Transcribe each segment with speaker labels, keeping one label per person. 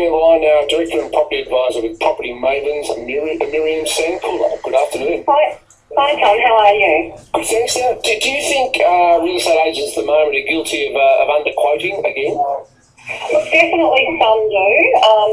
Speaker 1: joining me on the line now, Director and Property Advisor with Property Mavens, Miriam Good afternoon.
Speaker 2: Hi Tom, how are you?
Speaker 1: Good, thanks. Now, do you think real estate agents at the moment are guilty of underquoting again?
Speaker 2: Look, definitely some do.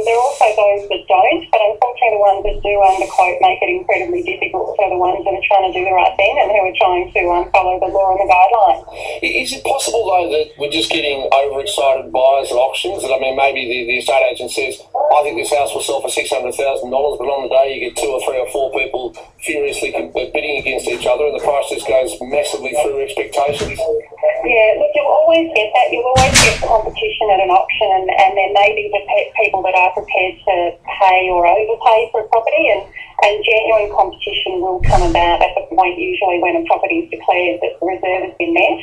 Speaker 2: There are also those that don't, but unfortunately the ones that do underquote make it incredibly difficult for the ones that are trying to do the right thing and who are trying to follow the law and the guidelines.
Speaker 1: Is it possible, though, that we're just getting overexcited buyers at auctions? That, I mean, maybe the estate agent says, I think this house will sell for $600,000, but on the day you get 2 or 3 or 4 people furiously bidding against each other and the price just goes massively through expectations?
Speaker 2: Yeah, look, you'll always get that. You'll always get competition at an auction, and there may be people that are prepared to pay or overpay for a property, and genuine competition will come about at the point usually when a property is declared that the reserve has been met.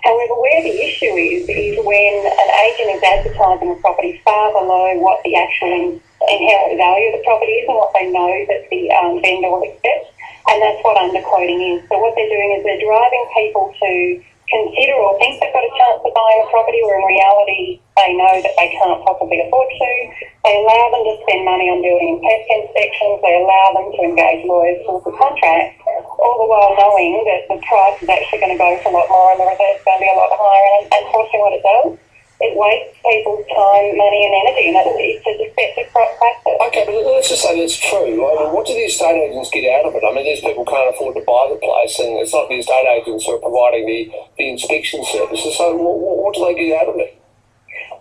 Speaker 2: However, where the issue is when an agent is advertising a property far below what the actual inherent value of the property is and what they know that the vendor will accept, and that's what underquoting is. So what they're doing is they're driving people to consider or think they've got a chance of buying a property where in reality they know that they can't possibly afford to. They allow them to spend money on building and pest inspections. They allow them to engage lawyers for the contract, all the while knowing that the price is actually going to go for a lot more and the reserve is going to be a lot higher. And unfortunately what it does, it wastes people's time, money and energy, and it's a deceptive practice.
Speaker 1: Okay, but let's just say that's true. I mean, what do the estate agents get out of it? I mean, these people can't afford to buy the place, and it's not the estate agents who are providing the inspection services, so what do they get out of it?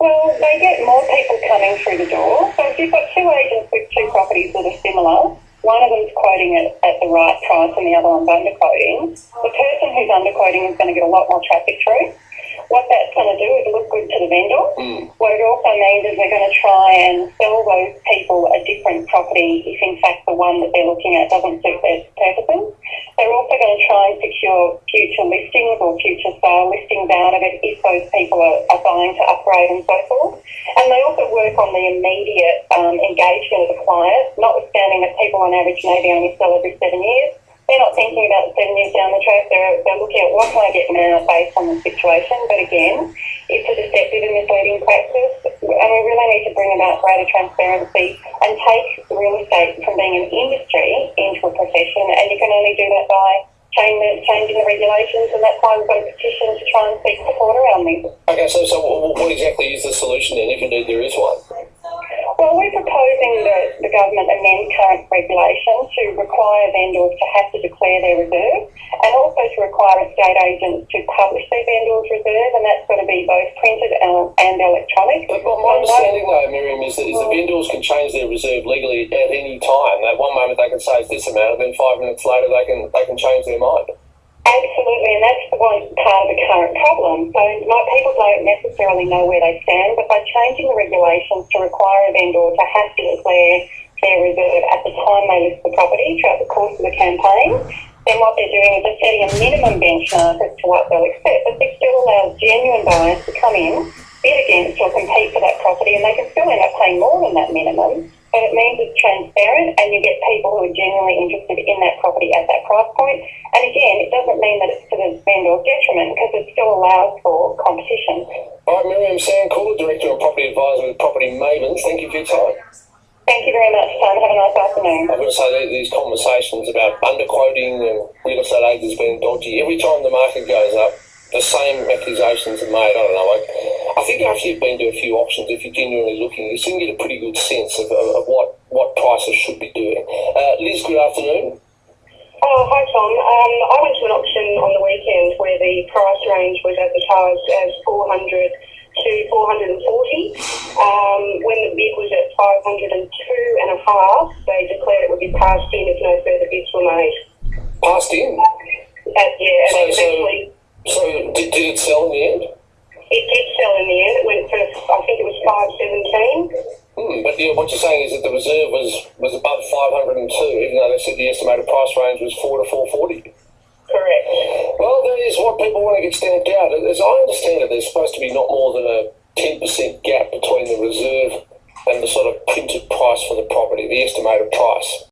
Speaker 2: Well, they get more people coming through the door. So if you've got 2 agents with 2 properties that are similar, one of them's quoting it at the right price and the other one's underquoting, the person who's underquoting is going to get a lot more traffic through. What that's going to do is look good to the vendor. What it also means is they're going to try and sell those people a different property if in fact the one that they're looking at doesn't suit their purposes. They're also going to try and secure future listings or future sale listings out of it if those people are buying to upgrade and so forth. And they also work on the immediate engagement of the client, notwithstanding that people on average maybe only sell every 7 years. They're not thinking about 7 years down the track. They're looking at what can I get now based on the situation. But again, it's a deceptive and misleading practice, and we really need to bring about greater transparency and take real estate from being an industry into a profession. And you can only do that by changing the regulations, and that's why we've got a petition to try and seek support around this.
Speaker 1: Okay, so what exactly is the solution then, if indeed there is one?
Speaker 2: Well, we're proposing that the government amend current regulations to require vendors to have to declare their reserve, and also to require estate agents to publish their vendors' reserve, and that's going to be both printed and electronic.
Speaker 1: But my understanding though, Miriam, is that the vendors can change their reserve legally at any time. At one moment they can say it's this amount, and then 5 minutes later they can change their mind.
Speaker 2: Absolutely, and that's one part of the current problem. So people don't necessarily know where they stand, but by changing the regulations to require a vendor to have to declare their reserve at the time they list the property throughout the course of the campaign, then what they're doing is they're setting a minimum benchmark as to what they'll accept, but this still allows genuine buyers to come in, bid against or compete for that property, and they can still end up paying more than that minimum. But it means it's transparent and you get people who are genuinely interested in that property at that price point. And again, it doesn't mean that it's to the vendor's detriment because it still allows for competition.
Speaker 1: All right, Miriam Director and Property Advisor with Property Mavens, thank you for your time.
Speaker 2: Thank you very much, Tom. Have a nice afternoon.
Speaker 1: I've got to say, these conversations about underquoting and real estate agents being dodgy, every time the market goes up, the same accusations are made. I don't know. I think after you've been to a few auctions, if you're genuinely looking, you can get a pretty good sense of what prices should be doing. Liz, good afternoon.
Speaker 3: Oh, hi Tom. I went to an auction on the weekend where the price range was advertised as 400 to 440. When the bid was at 502 and a half, they declared it would be passed in if no further bids were made.
Speaker 1: Passed in?
Speaker 3: Yeah,
Speaker 1: So did it sell in the end?
Speaker 3: It did sell in the end. It went for, I think it was 517.
Speaker 1: But what you're saying is that the reserve was above 502, even though they said the estimated price range was 4 to 440.
Speaker 3: Correct.
Speaker 1: Well, that is what people want to get stamped out. As I understand it, there's supposed to be not more than a 10% gap between the reserve and the sort of printed price for the property, the estimated price.